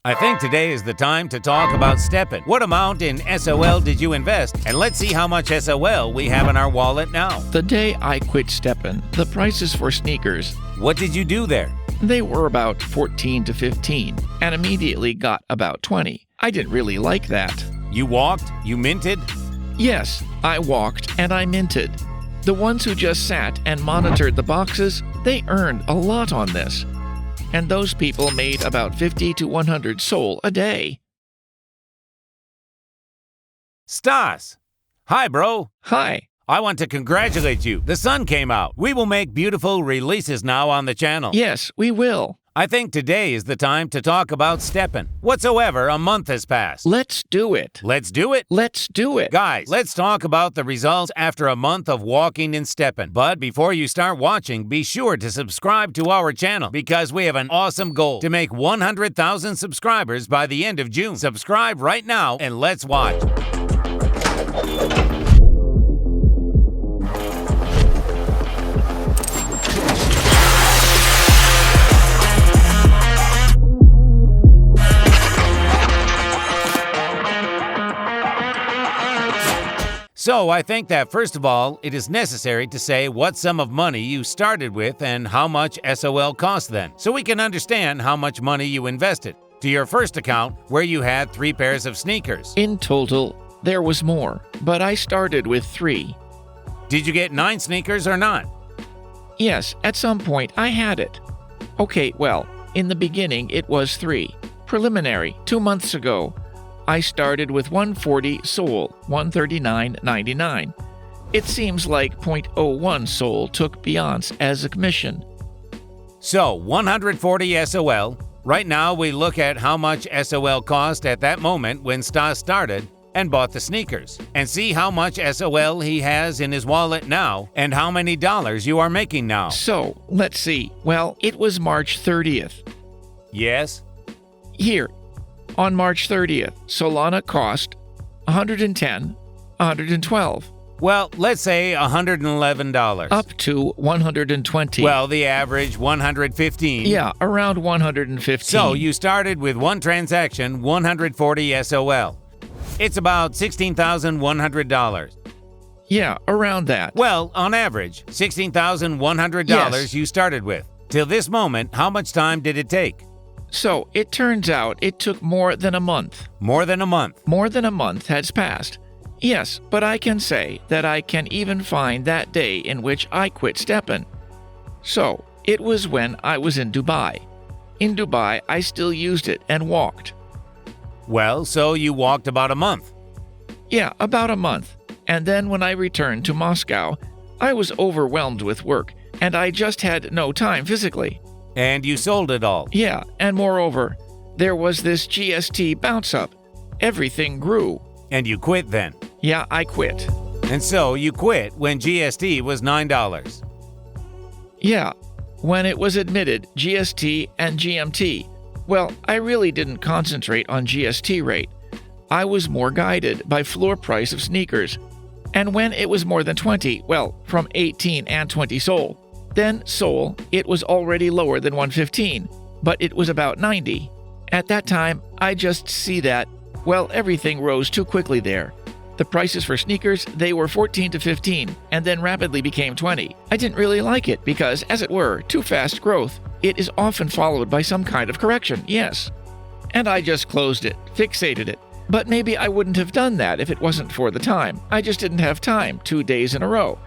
I think today is the time to talk about STEPN. What amount in SOL did you invest? And let's see how much SOL we have in our wallet now. The day I quit STEPN, the prices for sneakers, What did you do there? they were about 14 to 15 and immediately got about 20. I didn't really like that. You walked? You minted? Yes, I walked and I minted. The ones who just sat and monitored the boxes, they earned a lot on this. And those people made about 50 to 100 SOL a day. Stas! Hi, bro. Hi. I want to congratulate you. The sun came out. We will make beautiful releases now on the channel. Yes, we will. I think today is the time to talk about STEPN. Whatsoever, a month has passed. Let's do it. Let's do it. Let's do it. Guys, let's talk about the results after a month of walking in STEPN. But before you start watching, be sure to subscribe to our channel because we have an awesome goal to make 100,000 subscribers by the end of June. Subscribe right now and let's watch. So I think that first of all, it is necessary to say what sum of money you started with and how much SOL cost then, so we can understand how much money you invested. To your first account, where you had 3 pairs of sneakers. In total, there was more, but I started with 3. Did you get 9 sneakers or not? Yes, at some point I had it. Okay, well, in the beginning it was 3. Preliminary, 2 months ago. I started with 140 SOL, 139.99. It seems like 0.01 SOL took Beyonce as a commission. So 140 SOL. Right now we look at how much SOL cost at that moment when Stas started and bought the sneakers, and see how much SOL he has in his wallet now and how many dollars you are making now. So, let's see. Well, it was March 30th. Yes? Here, on March 30th, Solana cost 110, 112, Well, let's say $111. up to 120. Well, the average 115. Yeah, around 115. So you started with one transaction, 140 SOL. It's about $16,100. Yeah, around that. Well, on average, $16,100 Yes. you started with. Till this moment, how much time did it take? So, it turns out it took more than a month. More than a month. More than a month has passed. Yes, but I can say that I can even find that day in which I quit STEPN. So, it was when I was in Dubai. In Dubai, I still used it and walked. Well, so you walked about a month. Yeah, about a month. And then when I returned to Moscow, I was overwhelmed with work, and I just had no time physically. And you sold it all. Yeah, and moreover, there was this GST bounce up. Everything grew. And you quit then. Yeah, I quit. And so you quit when GST was $9. Yeah, when it was admitted GST and GMT. Well, I really didn't concentrate on GST rate. I was more guided by floor price of sneakers. And when it was more than 20, well, from 18 and 20 SOL, then SOL, it was already lower than 115, but it was about 90. At that time, I just see that, well, everything rose too quickly there. The prices for sneakers, they were 14 to 15, and then rapidly became 20. I didn't really like it because, as it were, too fast growth. It is often followed by some kind of correction, yes. And I just closed it, fixated it. But maybe I wouldn't have done that if it wasn't for the time. I just didn't have time 2 days in a row.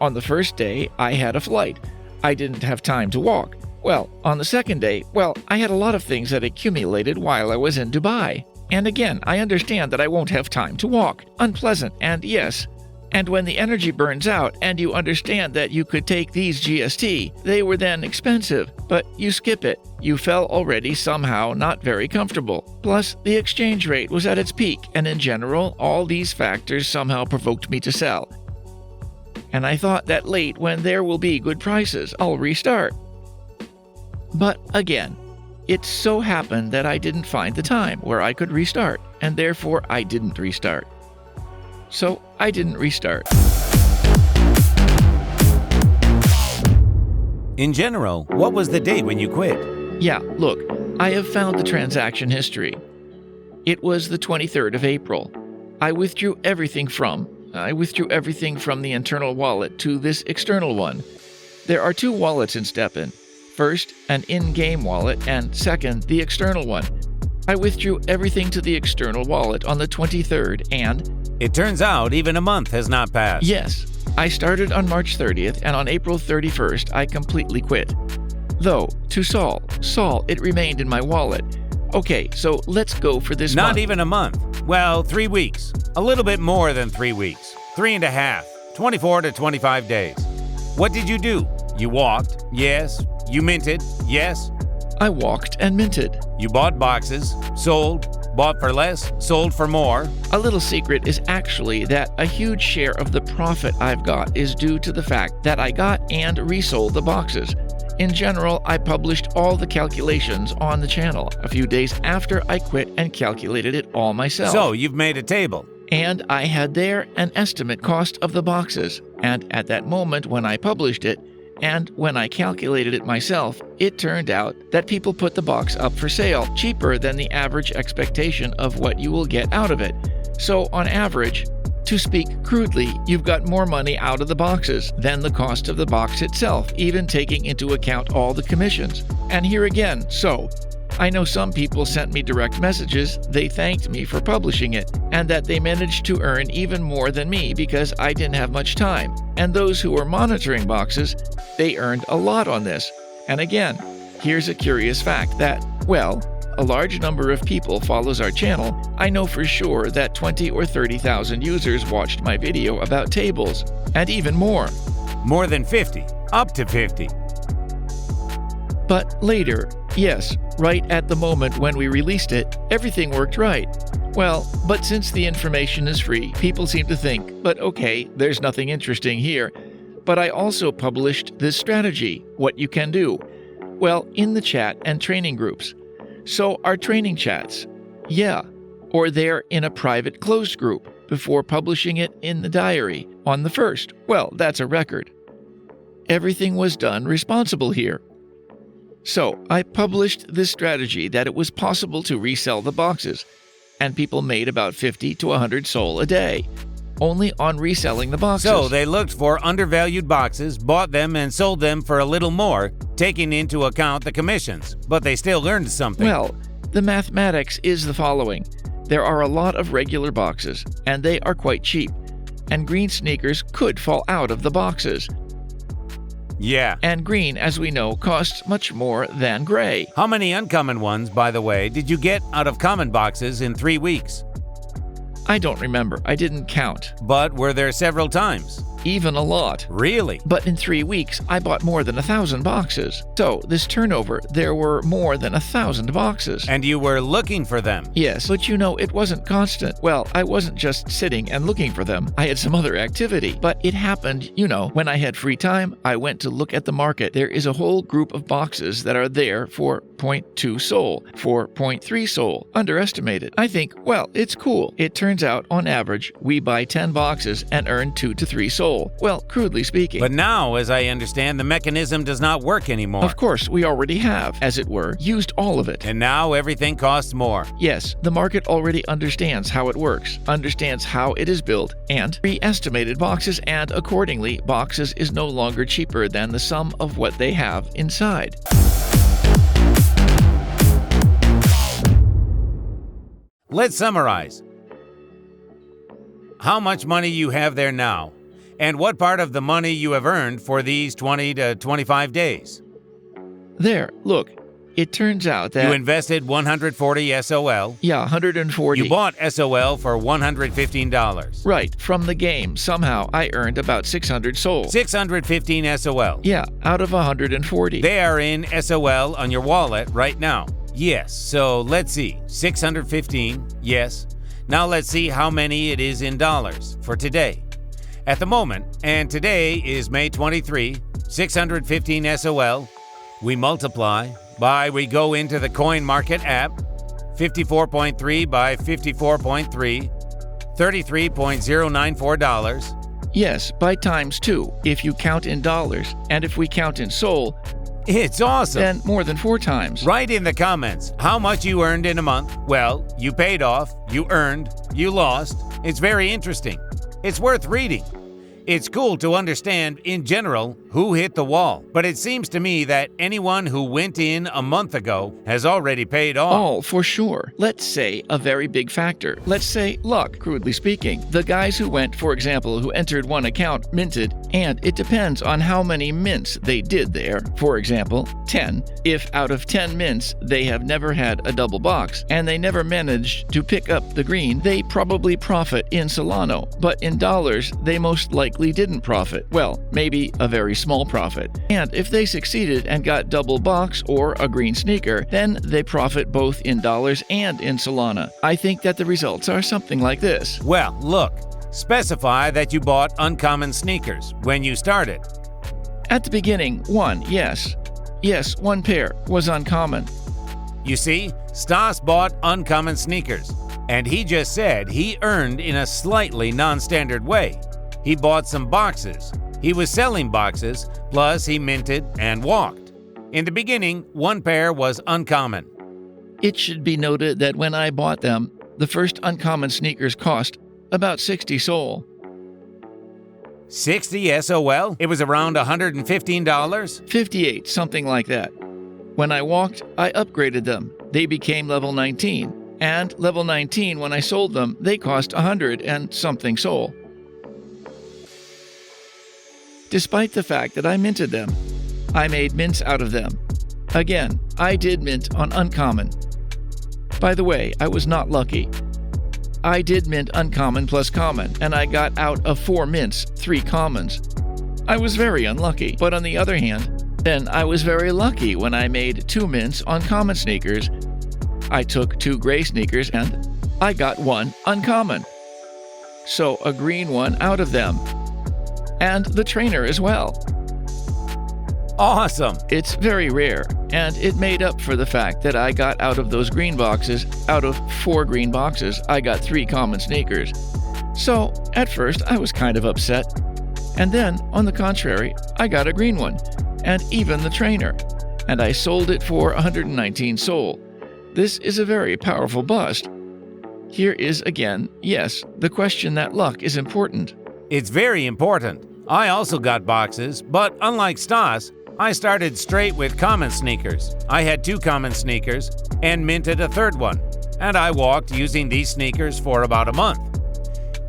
On the first day, I had a flight. I didn't have time to walk. Well, on the second day, well, I had a lot of things that accumulated while I was in Dubai. And again, I understand that I won't have time to walk. Unpleasant, and yes. And when the energy burns out and you understand that you could take these GST, they were then expensive, but you skip it. You fell already somehow not very comfortable. Plus, the exchange rate was at its peak, and in general, all these factors somehow provoked me to sell. And I thought that late, when there will be good prices, I'll restart. But again, it so happened that I didn't find the time where I could restart, and therefore I didn't restart. So I didn't restart. In general, what was the date when you quit? Yeah, look, I have found the transaction history. It was the 23rd of April. I withdrew everything from the internal wallet to this external one. There are two wallets in STEPN. First, an in-game wallet, and second, the external one. I withdrew everything to the external wallet on the 23rd, and It turns out even a month has not passed. yes, I started on March 30th, and on April 31st, I completely quit. Though, to Saul, it remained in my wallet. Okay, so let's go for this month. Not even a month. Well, 3 weeks. A little bit more than 3 weeks. 3.5. 24 to 25 days. What did you do? You walked. Yes. You minted. Yes. I walked and minted. You bought boxes, sold, bought for less, sold for more. A little secret is actually that a huge share of the profit I've got is due to the fact that I got and resold the boxes. In general, I published all the calculations on the channel a few days after I quit and calculated it all myself. So you've made a table. And I had there an estimate cost of the boxes. And at that moment when I published it, and when I calculated it myself, it turned out that people put the box up for sale cheaper than the average expectation of what you will get out of it. So on average, to speak crudely, you've got more money out of the boxes than the cost of the box itself, even taking into account all the commissions. And here again, so I know some people sent me direct messages, they thanked me for publishing it, and that they managed to earn even more than me because I didn't have much time. And those who were monitoring boxes, they earned a lot on this. And again, here's a curious fact that, well, a large number of people follows our channel. I know for sure that 20 or 30,000 users watched my video about tables, and even more. More than 50. Up to 50. But later, yes, right at the moment when we released it, everything worked right. Well, but since the information is free, people seem to think, but okay, there's nothing interesting here. But I also published this strategy, what you can do. Well, in the chat and training groups. So our training chats, yeah, or they're in a private closed group before publishing it in the diary on the 1st. Well, that's a record. Everything was done responsible here. So I published this strategy that it was possible to resell the boxes, and people made about 50 to 100 SOL a day, only on reselling the boxes. So they looked for undervalued boxes, bought them, and sold them for a little more, taking into account the commissions, but they still earned something. Well, the mathematics is the following. There are a lot of regular boxes, and they are quite cheap, and green sneakers could fall out of the boxes. Yeah. And green, as we know, costs much more than gray. How many uncommon ones, by the way, did you get out of common boxes in 3 weeks? I don't remember. I didn't count. But were there several times? Even a lot. Really? But in 3 weeks, I bought more than 1,000 boxes. So, this turnover, there were more than 1,000 boxes. And you were looking for them? Yes, but you know, it wasn't constant. Well, I wasn't just sitting and looking for them. I had some other activity. But it happened, you know, when I had free time, I went to look at the market. There is a whole group of boxes that are there for 0.2 SOL, for 0.3 SOL, underestimated. I think, well, it's cool. It turns out, on average, we buy 10 boxes and earn 2 to 3 SOL. Well, crudely speaking. But now, as I understand, the mechanism does not work anymore. Of course, we already have, as it were, used all of it. And now everything costs more. Yes, the market already understands how it works, understands how it is built, and re-estimated boxes, and accordingly, boxes is no longer cheaper than the sum of what they have inside. Let's summarize. How much money you have there now, and what part of the money you have earned for these 20 to 25 days. There, look. It turns out that you invested 140 SOL. Yeah, 140. You bought SOL for $115. Right, from the game. Somehow I earned about 600 SOL. 615 SOL. Yeah, out of 140. They are in SOL on your wallet right now. Yes, so let's see. 615, yes. Now let's see how many it is in dollars for today. At the moment, and today is May 23, 615 SOL. We multiply by, we go into the coin market app, 54.3 by 54.3, $33.094. Yes, by times 2, if you count in dollars, and if we count in SOL, It's awesome. Then more than 4 times. Write in the comments how much you earned in a month. Well, you paid off, you earned, you lost. It's very interesting. It's worth reading. It's cool to understand, in general, who hit the wall. But it seems to me that anyone who went in a month ago has already paid off. Oh, for sure. Let's say a very big factor. Let's say luck, crudely speaking. The guys who went, for example, who entered one account, minted, and it depends on how many mints they did there. For example, 10. If out of 10 mints, they have never had a double box, and they never managed to pick up the green, they probably profit in Solano. But in dollars, they most likely didn't profit. Well, maybe a very small profit. And if they succeeded and got double box or a green sneaker, then they profit both in dollars and in Solana. I think that the results are something like this. Well, look. Specify that you bought uncommon sneakers when you started. At the beginning, 1, yes. Yes, 1 pair was uncommon. You see, Stas bought uncommon sneakers, and he just said he earned in a slightly non-standard way. He bought some boxes. He was selling boxes, plus he minted and walked. In the beginning, 1 pair was uncommon. It should be noted that when I bought them, the first uncommon sneakers cost about 60 sol. 60 SOL? It was around $115? 58, something like that. When I walked, I upgraded them. They became level 19. And level 19, when I sold them, they cost 100 and something sol. Despite the fact that I minted them, I made mints out of them. Again, I did mint on uncommon. By the way, I was not lucky. I did mint uncommon plus common, and I got out of 4 mints, 3 commons. I was very unlucky, but on the other hand, then I was very lucky when I made 2 mints on common sneakers. I took 2 gray sneakers and I got 1 uncommon. So a green one out of them. And the trainer as well. Awesome! It's very rare, and it made up for the fact that I got out of those green boxes, out of 4 green boxes, I got 3 common sneakers. So, at first, I was kind of upset. And then, on the contrary, I got a green one, and even the trainer, and I sold it for 119 sol. This is a very powerful bust. Here is again, yes, the question that luck is important. It's very important. I also got boxes, but unlike Stas, I started straight with common sneakers. I had 2 common sneakers and minted a 3rd one, and I walked using these sneakers for about a month.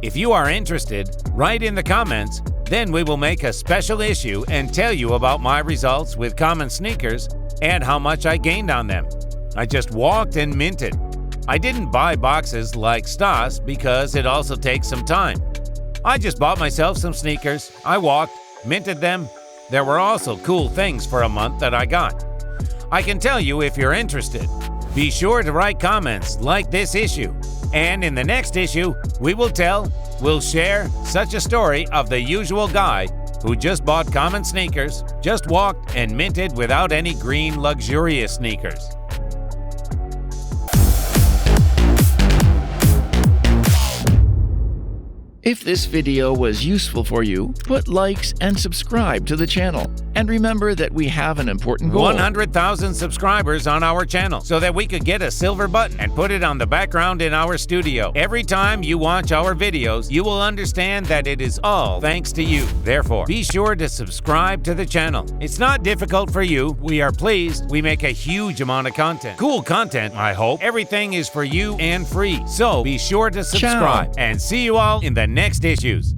If you are interested, write in the comments, then we will make a special issue and tell you about my results with common sneakers and how much I gained on them. I just walked and minted. I didn't buy boxes like Stas because it also takes some time. I just bought myself some sneakers, I walked, minted them. There were also cool things for a month that I got. I can tell you if you're interested. Be sure to write comments like this issue. And in the next issue, we'll share such a story of the usual guy who just bought common sneakers, just walked and minted without any green luxurious sneakers. If this video was useful for you, put likes and subscribe to the channel. And remember that we have an important goal. 100,000 subscribers on our channel so that we could get a silver button and put it on the background in our studio. Every time you watch our videos, you will understand that it is all thanks to you. Therefore, be sure to subscribe to the channel. It's not difficult for you. We are pleased. We make a huge amount of content. Cool content, I hope. Everything is for you and free. So be sure to subscribe. And see you all in the next issues.